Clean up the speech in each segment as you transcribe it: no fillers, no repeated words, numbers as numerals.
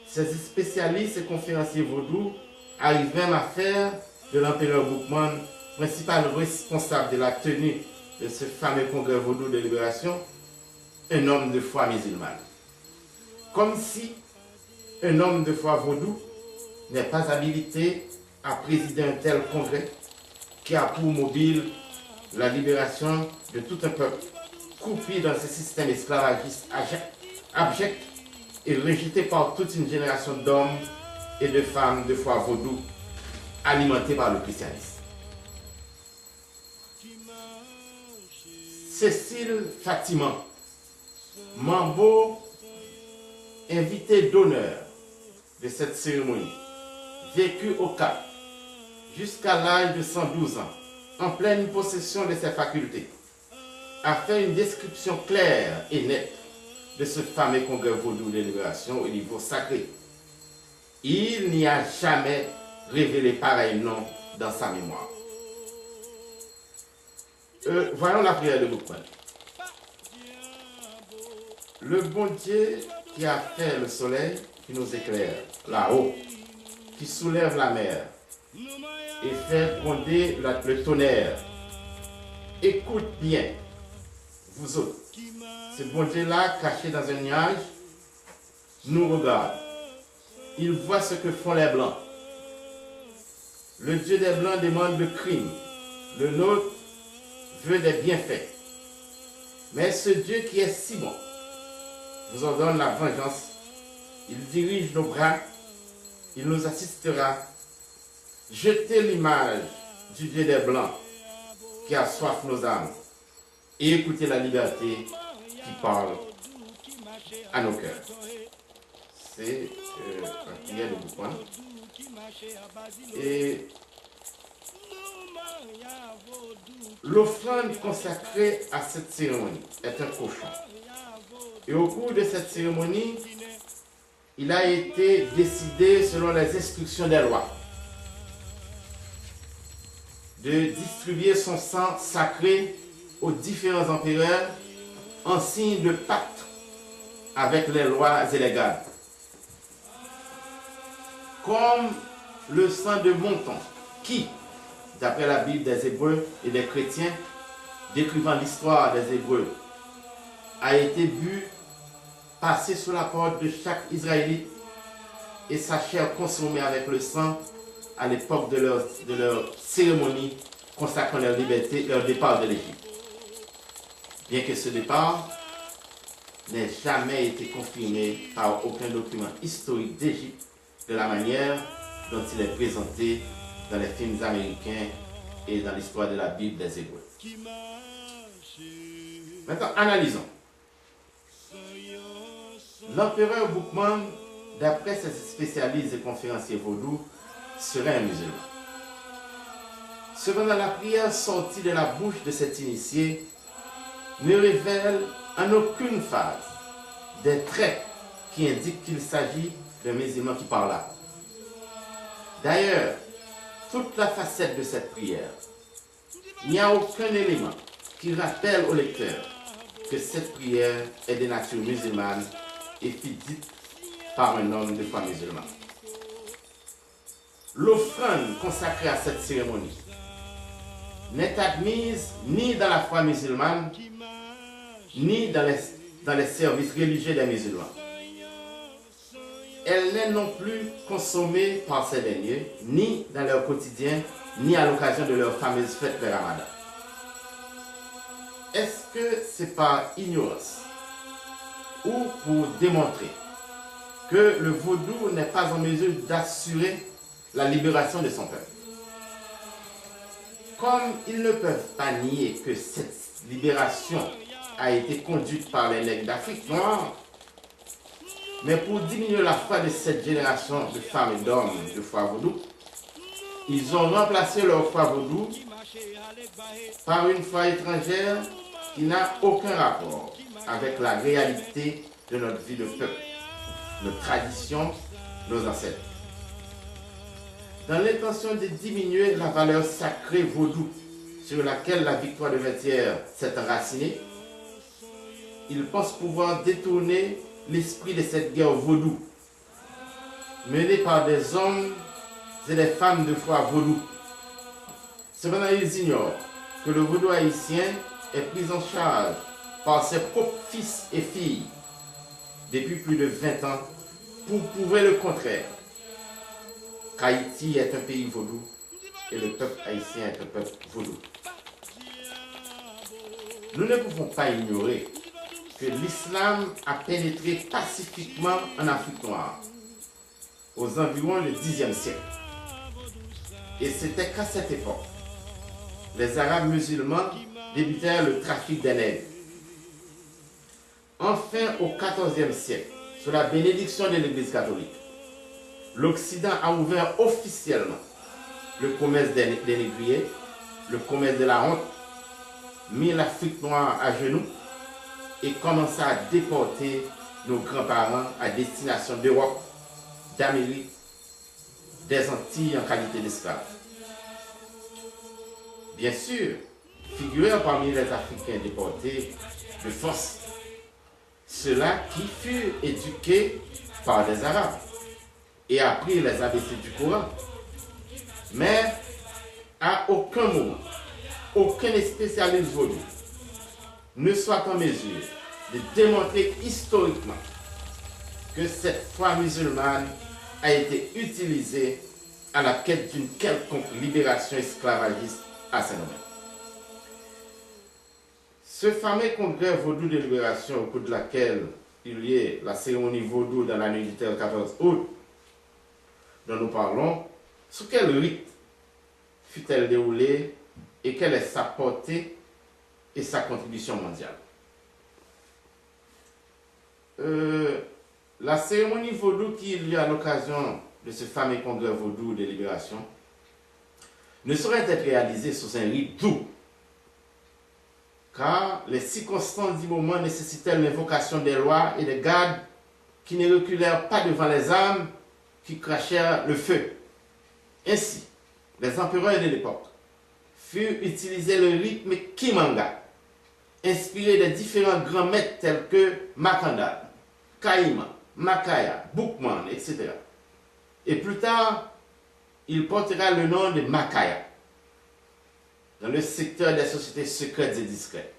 Ces spécialistes et conférenciers vaudous arrivent même à faire de l'empereur Boukman, principal responsable de la tenue de ce fameux congrès vaudou de libération, un homme de foi musulmane. Comme si un homme de foi vaudou n'est pas habilité à présider un tel congrès qui a pour mobile la libération de tout un peuple coupé dans ce système esclavagiste abject et rejeté par toute une génération d'hommes et de femmes de foi vaudou alimentés par le christianisme. Cécile Fatiman, Mambo, invité d'honneur de cette cérémonie, vécu au Cap jusqu'à l'âge de 112 ans, en pleine possession de ses facultés, a fait une description claire et nette de ce fameux congrès vaudou de libération au niveau sacré. Il n'y a jamais révélé pareil nom dans sa mémoire. Voyons la prière de Boukman. Le bon Dieu qui a fait le soleil, qui nous éclaire là-haut, qui soulève la mer et fait gronder le tonnerre, écoute bien, vous autres. Ce bon Dieu-là, caché dans un nuage, nous regarde. Il voit ce que font les Blancs. Le Dieu des Blancs demande le crime. Le nôtre veut des bienfaits. Mais ce Dieu qui est si bon nous ordonne la vengeance. Il dirige nos bras. Il nous assistera. Jetez l'image du Dieu des Blancs qui a soif nos âmes. Et écoutez la liberté qui parle à nos cœurs. C'est la prière de Boukman. Et l'offrande consacrée à cette cérémonie est un cochon. Et au cours de cette cérémonie, il a été décidé, selon les instructions des lois, de distribuer son sang sacré aux différents empereurs en signe de pacte avec les lois et les gardes. Comme le sang de Monton, qui, d'après la Bible des Hébreux et des chrétiens, décrivant l'histoire des Hébreux, a été bu, passé sous la porte de chaque Israélite et sa chair consommée avec le sang à l'époque de leur cérémonie consacrant leur liberté, leur départ de l'Égypte. Bien que ce départ n'ait jamais été confirmé par aucun document historique d'Égypte de la manière dont il est présenté dans les films américains et dans l'histoire de la Bible des Hébreux. Maintenant, analysons. L'empereur Boukman, d'après ses spécialistes et conférenciers vaudous, serait un musulman. Cependant, la prière sortie de la bouche de cet initié ne révèle en aucune phase des traits qui indiquent qu'il s'agit d'un musulman qui parle là. D'ailleurs, toute la facette de cette prière, il n'y a aucun élément qui rappelle au lecteur que cette prière est de nature musulmane et fut dite par un homme de foi musulman. L'offrande consacrée à cette cérémonie n'est admise ni dans la foi musulmane, ni dans les services religieux des musulmans. Elle n'est non plus consommée par ces derniers, ni dans leur quotidien, ni à l'occasion de leur fameuse fête de Ramadan. Est-ce que c'est par ignorance ou pour démontrer que le vaudou n'est pas en mesure d'assurer la libération de son peuple? Comme ils ne peuvent pas nier que cette libération a été conduite par les nègres d'Afrique noire, mais pour diminuer la foi de cette génération de femmes et d'hommes de foi vaudou, ils ont remplacé leur foi vaudou par une foi étrangère qui n'a aucun rapport avec la réalité de notre vie de peuple, nos traditions, nos ancêtres. Dans l'intention de diminuer la valeur sacrée vaudou sur laquelle la victoire de Vertières s'est enracinée, ils pensent pouvoir détourner l'esprit de cette guerre vaudou, menée par des hommes et des femmes de foi vaudou. Cependant, ils ignorent que le vaudou haïtien est pris en charge par ses propres fils et filles depuis plus de 20 ans pour prouver le contraire. Qu'Haïti est un pays vaudou et le peuple haïtien est un peuple vaudou. Nous ne pouvons pas ignorer que l'islam a pénétré pacifiquement en Afrique noire aux environs du Xe siècle. Et c'était qu'à cette époque, les Arabes musulmans débutèrent le trafic des nègres. Enfin, au XIVe siècle, sous la bénédiction de l'Église catholique, l'Occident a ouvert officiellement le commerce des négriers, le commerce de la honte, mis l'Afrique noire à genoux et commença à déporter nos grands-parents à destination d'Europe, d'Amérique, des Antilles en qualité d'esclaves. Bien sûr, figurèrent parmi les Africains déportés de force ceux-là qui furent éduqués par des Arabes et appris les ABC du Coran. Mais à aucun moment, aucun spécialiste vaudou ne soit en mesure de démontrer historiquement que cette foi musulmane a été utilisée à la quête d'une quelconque libération esclavagiste à Saint-Domingue. Ce fameux congrès vaudou de libération au cours de laquelle il y a la cérémonie vaudou dans la nuit du 14 août dont nous parlons, sous quel rite fut-elle déroulée et quelle est sa portée et sa contribution mondiale? La cérémonie vaudou qui il y a à l'occasion de ce fameux congrès vaudou de libération ne saurait être réalisée sous un rite doux, car les circonstances du moment nécessitaient l'invocation des lois et des gardes qui ne reculèrent pas devant les armes qui crachèrent le feu. Ainsi, les empereurs de l'époque furent utilisés le rythme Kimanga, inspiré des différents grands maîtres tels que Makanda, Kaïma, Makaya, Boukman, etc. Et plus tard, il portera le nom de Makaya, dans le secteur des sociétés secrètes et discrètes.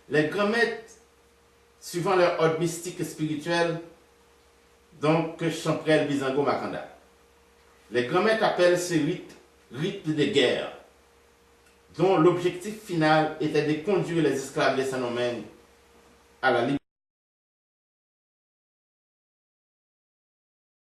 Les grands maîtres, suivant leur ordre mystique et spirituel, donc Champrel, Bizango, Makanda, les grands maîtres appellent ce rite de guerre, dont l'objectif final était de conduire les esclaves de Saint-Domingue à la liberté.